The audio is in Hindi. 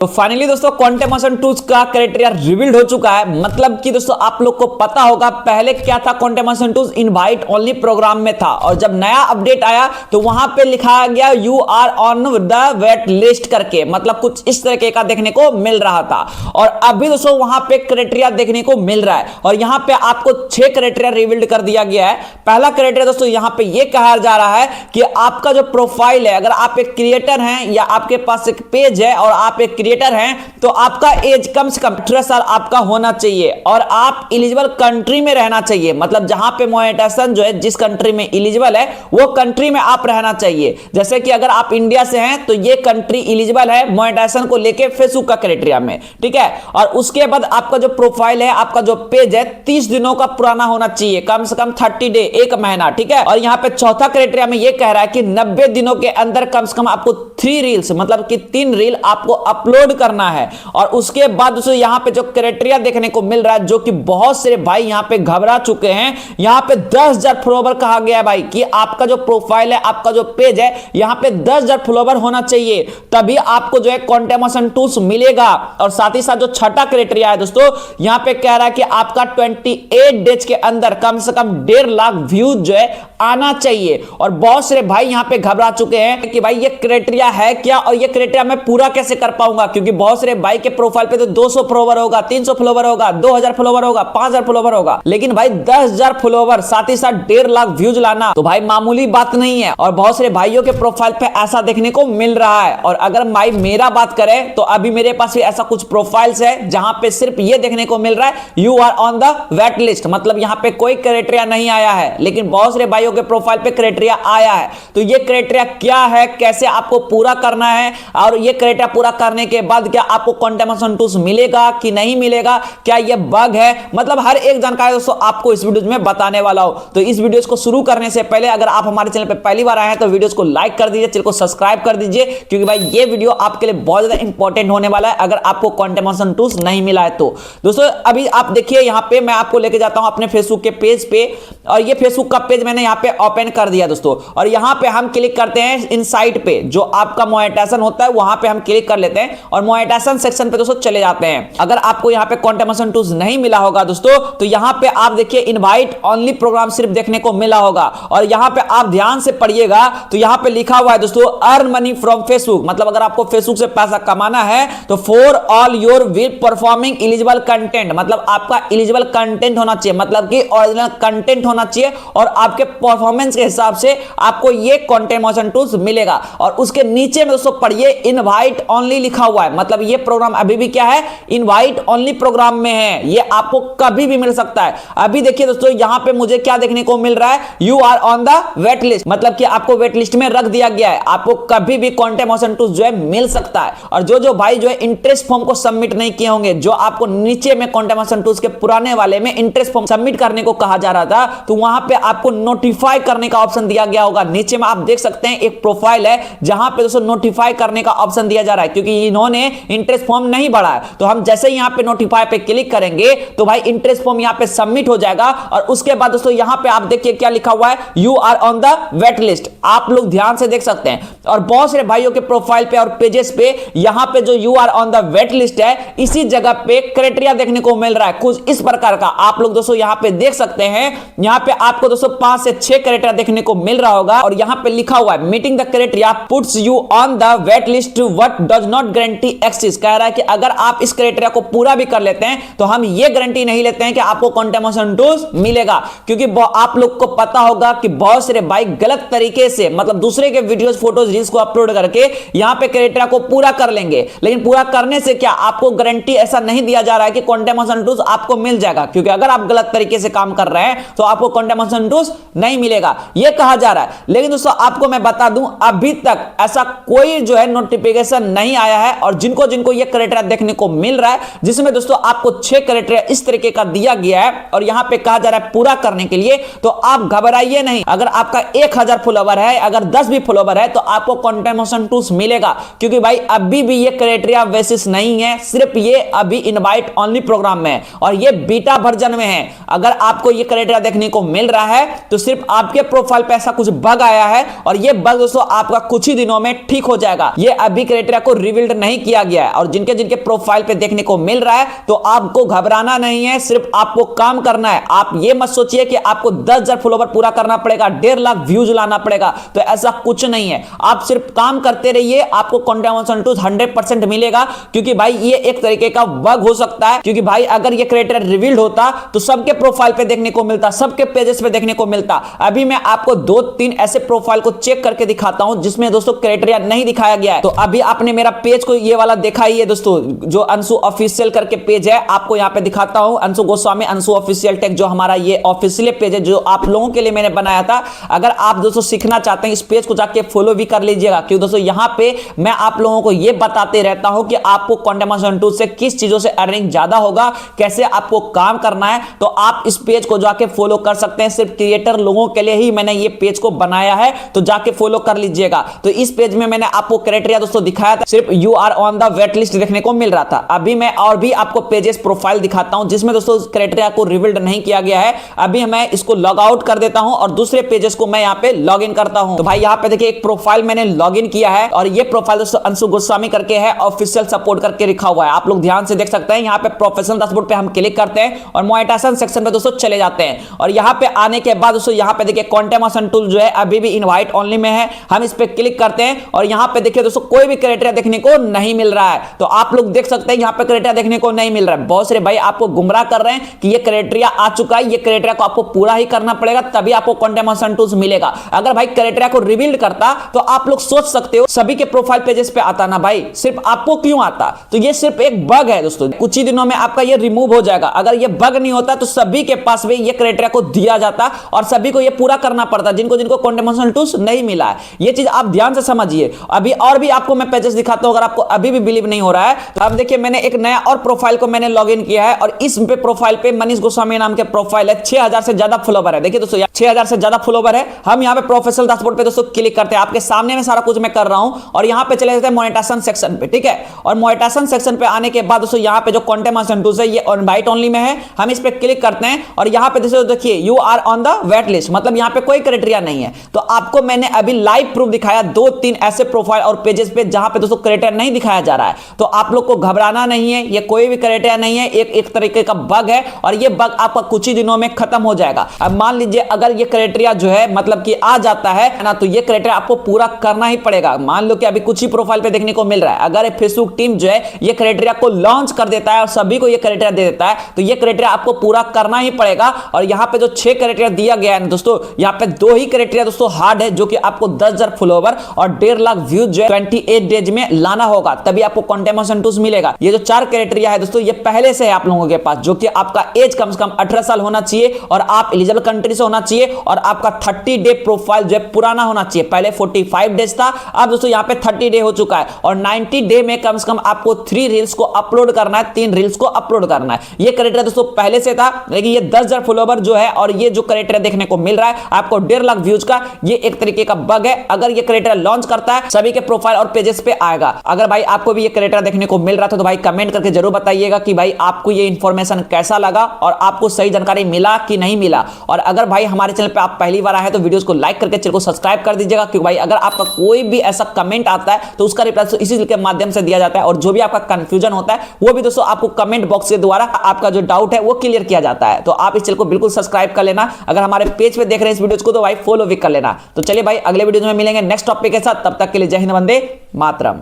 तो फाइनली दोस्तों कॉन्टेमोशन टूल्स का क्राइटेरिया रिवील्ड हो चुका है। मतलब कि दोस्तों आप लोग को पता होगा पहले क्या था, कॉन्टेमोशन टूल्स इनवाइट ओनली प्रोग्राम में था और जब नया अपडेट आया तो वहां पे लिखा गया you are on the wait list करके, मतलब कुछ इस तरीके का देखने को मिल रहा था। और अभी दोस्तों वहां पे क्राइटेरिया देखने को मिल रहा है और यहां पे आपको 6 क्राइटेरिया रिवील्ड कर दिया गया है। पहला क्राइटेरिया दोस्तों यहां पे ये कहा जा रहा है कि आपका जो प्रोफाइल है, अगर आप एक क्रिएटर हैं या आपके पास एक पेज है और आप एक क्रिएटर हैं तो आपका एज कम से कम 18 साल आपका होना चाहिए और आप एलिजिबल कंट्री में रहना चाहिए। मतलब जहां पे मोनेटाइजेशन जो है जिस कंट्री में एलिजिबल है वो कंट्री में आप रहना चाहिए। जैसे कि अगर आप इंडिया से हैं तो ये कंट्री एलिजिबल है मोनेटाइजेशन को लेके फेसबुक का क्राइटेरिया में, ठीक है। और उसके बाद आपका जो प्रोफाइल है, आपका जो पेज है 30 दिनों का पुराना होना चाहिए, कम से कम 30 डे, एक महीना, ठीक है। और यहां पे चौथा क्राइटेरिया में ये कह रहा है कि 90 दिनों के अंदर कम से कम आपको 3 रील्स, मतलब कि 3 रील आपको अपलोड करना है। और उसके बाद दोस्तों यहां पे जो क्राइटेरिया देखने को मिल रहा है, जो कि बहुत सारे भाई यहां पे घबरा चुके हैं, यहां पे 10,000 फॉलोवर कहा गया है भाई कि आपका जो प्रोफाइल है, आपका जो पेज है, यहां पे 10,000 फॉलोवर होना चाहिए, तभी आपको जो है कॉन्टेमोशन टूल्स मिलेगा। और साथ ही साथ जो छठा क्राइटेरिया है दोस्तों, यहां पे कह रहा है कि आपका 28 डेज के अंदर कम से कम 1.5 लाख व्यूज जो है आना चाहिए। और बहुत सारे भाई यहां पे घबरा चुके हैं कि भाई ये क्राइटेरिया है क्या और ये क्राइटेरिया मैं पूरा कैसे कर पाऊंगा, क्योंकि बहुत सारे भाई के प्रोफाइल पे तो 200 फॉलोवर होगा, 300 फॉलोवर होगा, 2000 फॉलोवर होगा, 5000 फॉलोवर होगा, लेकिन भाई 10,000 फॉलोवर साथ ही साथ 1.5 लाख व्यूज लाना तो भाई मामूली बात नहीं है। और बहुत सारे भाइयों के प्रोफाइल पे ऐसा देखने को मिल रहा है। और अगर भाई मेरा बात करें तो अभी मेरे पास भी ऐसा कुछ प्रोफाइल्स है जहां पे सिर्फ ये देखने को मिल रहा है you are on the wait list, मतलब यहां पे कोई क्राइटेरिया नहीं आया है, लेकिन बहुत सारे भाइयों के प्रोफाइल पे क्राइटेरिया आया है। तो ये क्राइटेरिया क्या है, कैसे आपको पूरा करना है और ये क्राइटेरिया पूरा करने के बाद क्या आपको कॉन्टेमोशन टूल्स मिलेगा कि नहीं मिलेगा, क्या ये बग है, मतलब हर एक जानकारी दोस्तों आपको इस वीडियो में बताने वाला हूं। तो इस वीडियो को शुरू करने से पहले अगर आप हमारे चैनल पे पहली बार आए हैं तो वीडियो को लाइक कर दीजिए, चैनल को सब्सक्राइब कर दीजिए, क्योंकि भाई ये वीडियो आपके लिए बहुत ज्यादा इंपॉर्टेंट होने वाला है अगर आपको कॉन्टेमोशन टूल्स नहीं मिला है तो। दोस्तों अभी आप देखिए यहां पे मैं आपको लेके जाता हूं अपने फेसबुक के पेज पे, और ये फेसबुक का पेज मैंने यहां पे ओपन कर दिया दोस्तों। और यहां पे हम क्लिक करते हैं इनसाइट पे, जो आपका मोनेटाइजेशन होता है वहां पे हम क्लिक कर लेते हैं और मोनेटाइजेशन सेक्शन पे दोस्तों चले जाते हैं। अगर आपको यहां पे कॉन्टेमोशन टूल्स नहीं मिला होगा दोस्तों तो यहां पे आप देखिए इनवाइट ओनली प्रोग्राम सिर्फ देखने को मिला होगा। और यहां पे आप ध्यान से पढ़िएगा तो यहां पे लिखा हुआ है दोस्तों अर्न मनी फ्रॉम फेसबुक, मतलब अगर आपको फेसबुक से पैसा कमाना है तो for all your will performing eligible content, मतलब आपका एलिजिबल कंटेंट होना चाहिए, मतलब कि ओरिजिनल कंटेंट होना चाहिए और आपके परफॉर्मेंस के हिसाब से आपको ये कॉन्टेमोशन टूल्स मिलेगा। और उसके नीचे में दोस्तों पढ़िए इनवाइट ओनली लिखा हुआ है, मतलब ये प्रोग्राम अभी भी क्या है, इनवाइट ओनली प्रोग्राम में है, ये आपको कभी भी मिल सकता है। अभी देखिए दोस्तों यहां पे मुझे क्या देखने को मिल रहा है, you are on the wait list, मतलब कि आपको वेट लिस्ट में रख दिया गया है, आपको कभी भी कॉन्टेमोशन टूल्स जो है मिल सकता है। और जो भाई जो है इंटरेस्ट फॉर्म को सबमिट नहीं किए होंगे, जो आपको नीचे में कॉन्टेमोशन टूल्स के पुराने वाले में इंटरेस्ट फॉर्म सबमिट करने को कहा जा रहा था, तो वहां पे आपको नोटिफाई करने का ऑप्शन दिया गया होगा। नीचे में आप देख सकते हैं एक प्रोफाइल है जहां पे दोस्तों नोटिफाई करने का ऑप्शन दिया जा रहा है, क्योंकि इन्होंने इंटरेस्ट फॉर्म नहीं भरा है। तो हम जैसे ही यहां पे नोटिफाई पे क्लिक करेंगे तो भाई इंटरेस्ट फॉर्म यहां पे सबमिट हो जाएगा। और उसके बाद दोस्तों यहां पे आप देखिए क्या लिखा हुआ है, you are on the wait list, आप लोग ध्यान से देख सकते हैं। और बहुत सारे भाइयों के प्रोफाइल पे और पेजेस पे यहां पे जो you are on the wait list है, इसी जगह पे क्राइटेरिया देखने को मिल रहा है कुछ इस प्रकार का, आप लोग दोस्तों यहां पे देख सकते हैं। यहां पे आपको दोस्तों 5 से 6 क्राइटेरिया देखने को मिल रहा होगा और यहां पे लिखा हुआ है meeting the criteria puts you on the wait list what does not guarantee access, कह रहा है कि अगर आप इस क्राइटेरिया को पूरा भी कर लेते हैं तो हम ये गारंटी नहीं लेते हैं कि आपको कॉन्टेमोशन टूल्स मिलेगा। क्योंकि आप लोग को पता होगा कि बहुत सारे भाई गलत तरीके से, मतलब दूसरे के वीडियोस फोटोज रील्स को अपलोड करके यहां पे क्राइटेरिया को पूरा कर लेंगे, लेकिन पूरा करने से क्या आपको गारंटी ऐसा नहीं दिया जा रहा है कि कॉन्टेमोशन टूल्स आपको मिल जाएगा, क्योंकि अगर आप गलत तरीके से काम कर रहे हैं तो आपको कॉन्टेमोशन टूल्स नहीं मिलेगा, यह कहा जा रहा है। लेकिन दोस्तों आपको मैं बता दूं अभी तक ऐसा कोई जो है नोटिफिकेशन नहीं आया है। और जिनको जिनको ये क्राइटेरिया देखने को मिल रहा है, जिसमें दोस्तों आपको 6 क्राइटेरिया इस तरीके का दिया गया है और यहां पे कहा जा रहा है पूरा करने के लिए, तो आप घबराइए नहीं। अगर आपका 1000 फॉलोवर है, अगर 10 भी फॉलोवर है तो आपको कॉन्टेमोशन टूल्स मिलेगा, क्योंकि भाई अभी भी ये क्राइटेरिया बेसिस नहीं है, सिर्फ ये अभी इनवाइट ओनली प्रोग्राम में है और ये बीटा वर्जन में है। अगर आपको ये क्राइटेरिया देखने को मिल रहा है तो सिर्फ आपके प्रोफाइल पे ऐसा कुछ बग आया है और ये बग दोस्तों आपका कुछ ही दिनों में ठीक हो जाएगा। ये अभी क्राइटेरिया को रिवील्ड नहीं नहीं किया गया है और जिनके जिनके प्रोफाइल पे देखने को मिल रहा है, तो आपको घबराना नहीं है, सिर्फ आपको काम करना है। आप ये मत सोचिए कि आपको 10,000 फॉलोवर पूरा करना पड़ेगा, 1.5 लाख व्यूज लाना पड़ेगा, तो ऐसा कुछ नहीं है। आप सिर्फ काम करते रहिए, आपको कंटेंट मोशन टूल्स 100% मिलेगा। क्योंकि भाई ये एक तरीके का बग हो सकता है, क्योंकि भाई अगर ये क्राइटेरिया रिवील्ड होता तो सबके प्रोफाइल पे देखने को मिलता, सबके पेजेस पे देखने को मिलता। अभी मैं आपको 2-3 ऐसे प्रोफाइल को चेक करके दिखाता हूं जिसमें दोस्तों क्राइटेरिया नहीं दिखाया गया है। तो अभी आपने मेरा पेज को ये वाला देखा ही है दोस्तों, जो अंशु ऑफिशियल करके पेज है, आपको यहां पे दिखाता हूं, अंशु गोस्वामी अंशु ऑफिशियल टेक, जो हमारा ये ऑफिशियल पेज है जो आप लोगों के लिए मैंने बनाया था। अगर आप दोस्तों सीखना चाहते हैं, इस पेज को जाके फॉलो भी कर लीजिएगा, क्योंकि दोस्तों यहां पे मैं आप लोगों को ये बताते रहता हूं कि आपको कंटेंट मोशन टूल से किस चीजों से अर्निंग ज्यादा होगा, कैसे आपको काम करना है। तो आप इस पेज को जाके फॉलो कर सकते हैं, सिर्फ क्रिएटर लोगों के लिए ही मैंने ये पेज को बनाया है, तो जाके फॉलो कर लीजिएगा। तो इस पेज में मैंने आपको क्राइटेरिया दोस्तों दिखाया था, सिर्फ you are on the wait list देखने को मिल रहा था। अभी मैं और भी आपको पेजेस प्रोफाइल दिखाता हूं जिसमें दोस्तों क्राइटेरिया को रिवील्ड नहीं किया गया है। अभी मैं इसको लॉग आउट कर देता हूं और दूसरे पेजेस को मैं यहां पे लॉग इन करता हूं। तो भाई यहां पे देखिए एक प्रोफाइल मैंने लॉग इन किया है और ये प्रोफाइल दोस्तों अंशु गोस्वामी करके है, ऑफिशियल सपोर्ट करके लिखा हुआ है, आप लोग ध्यान से देख सकते हैं। यहां पे प्रोफेशनल डैशबोर्ड पे हम क्लिक करते हैं और मोनेटाइजेशन सेक्शन पे दोस्तों चले जाते हैं और यहां पे आने के बाद दोस्तों यहां पे देखिए कंटेंट मोशन टूल जो है अभी भी इनवाइट ओनली में है, हम इस पे क्लिक करते हैं और यहां पे देखिए दोस्तों कोई भी क्राइटेरिया देखने को नहीं मिल रहा है। तो आप लोग देख सकते हैं यहां पे क्राइटेरिया देखने को नहीं मिल रहा है। बहुत सारे भाई आपको गुमराह कर रहे हैं कि ये क्राइटेरिया आ चुका है, ये क्राइटेरिया को आपको पूरा ही करना पड़ेगा तभी आपको कंटेंट मोशन टूल्स मिलेगा। अगर भाई क्राइटेरिया को रिवील्ड करता तो आप लोग सोच सकते हो सभी के प्रोफाइल पेजेस पे आता ना भाई, सिर्फ आपको क्यों आता? तो ये सिर्फ एक बग है दोस्तों, कुछ ही दिनों में आपका ये रिमूव हो जाएगा। अगर ये बग नहीं होता तो सभी के पास भी ये क्राइटेरिया को दिया जाता और सभी को ये पूरा करना पड़ता, जिनको जिनको कंटेंट मोशन टूल्स नहीं मिला है। ये चीज आप ध्यान से समझिए। अभी और भी आपको मैं पेजेस दिखाता हूं, अगर आपको अभी भी बिलीव नहीं हो रहा है तो अब देखिए मैंने एक नया और प्रोफाइल को मैंने लॉग इन किया है और इस पे प्रोफाइल पे मनीष गोस्वामी नाम के प्रोफाइल है, 6000 से ज्यादा फॉलोवर है। देखिए दोस्तों 6000 से ज्यादा फॉलोवर है। हम यहां पे प्रोफेशनल डैशबोर्ड पे दोस्तों क्लिक करते हैं, आपके सामने में सारा कुछ मैं कर रहा हूं और यहां पे चले जाते हैं मोनेटाइजेशन सेक्शन पे, ठीक है। और मोनेटाइजेशन सेक्शन पे आने के बाद दोस्तों यहां पे जो कंटेंट मोशन टूल्स है ये इनवाइट ओनली में है, हम इस पे क्लिक करते हैं और यहां पे देखिए you are on the wait list, मतलब यहां पे कोई क्राइटेरिया नहीं है। तो आपको मैंने अभी लाइव प्रूफ दिखाया 2-3 ऐसे प्रोफाइल और पेजेस पे जहां पे दोस्तों क्राइटेरिया नहीं दिखाया जा रहा है। तो आप लोग को घबराना नहीं है, ये कोई भी क्राइटेरिया नहीं है, एक तरीके का बग है और ये बग आपका कुछ ही दिनों में खत्म हो जाएगा। अब मान लीजिए अगर ये क्राइटेरिया जो है मतलब कि आ जाता है ना, तो ये क्राइटेरिया आपको पूरा करना ही पड़ेगा। मान लो कि अभी कुछ ही प्रोफाइल पे देखने को मिल रहा है, अगर फेसबुक टीम जो है ये क्राइटेरिया को लॉन्च कर देता है और सभी को ये क्राइटेरिया दे देता है, तो ये क्राइटेरिया आपको पूरा करना ही पड़ेगा। और यहां पे जो 6 क्राइटेरिया दिया गया है दोस्तों, यहां पे 2 ही क्राइटेरिया दोस्तों हार्ड है, जो कि आपको 10,000 फॉलोवर और 1.5 लाख व्यूज जो है 28 डेज में लाना होगा, तभी आपको कंटेंट मोशन टूल्स मिलेगा। ये जो 4 क्राइटेरिया है दोस्तों ये पहले से है आप लोगों के पास, जो कि आपका एज कम से कम 18 साल होना चाहिए और आप एलिजिबल कंट्री से होना चाहिए और आपका 30 डे प्रोफाइल जो है पुराना होना चाहिए। पहले 45 डेज था, अब दोस्तों यहां पे 30 डे हो चुका है और 90 डे में कम से कम आपको 3 रील्स को अपलोड करना है, 3 रील्स को अपलोड करना है। ये क्राइटेरिया दोस्तों पहले से था, लेकिन ये 10,000 फॉलोवर जो है और ये जो क्राइटेरिया देखने को मिल रहा है आपको 1.5 लाख व्यूज का, ये एक तरीके का बग है। अगर ये क्राइटेरिया लॉन्च करता है सभी के प्रोफाइल और पेजेस पे आएगा। अगर भाई आपको भी ये क्राइटेरिया देखने को मिल रहा था तो भाई कमेंट करके जरूर बताइएगा कि भाई आपको ये इंफॉर्मेशन कैसा लगा और आपको सही जानकारी मिला कि नहीं मिला। और अगर भाई हमारे चैनल पे आप पहली बार आए तो वीडियोस को लाइक करके चैनल को सब्सक्राइब कर दीजिएगा, क्योंकि भाई अगर आपका कोई भी ऐसा कमेंट आता है तो उसका रिप्लाई इसी के माध्यम से दिया जाता है और जो भी आपका कंफ्यूजन होता है वो भी दोस्तों आपको कमेंट बॉक्स के द्वारा आपका जो डाउट है वो क्लियर किया जाता है। तो आप इस चैनल को बिल्कुल सब्सक्राइब कर लेना। अगर हमारे पेज पे देख रहे हैं इस वीडियोस को तो भाई फॉलो भी कर लेना। तो चलिए भाई अगले वीडियो में मिलेंगे नेक्स्ट टॉपिक के साथ, तब तक के लिए जय हिंद, वंदे मातरम।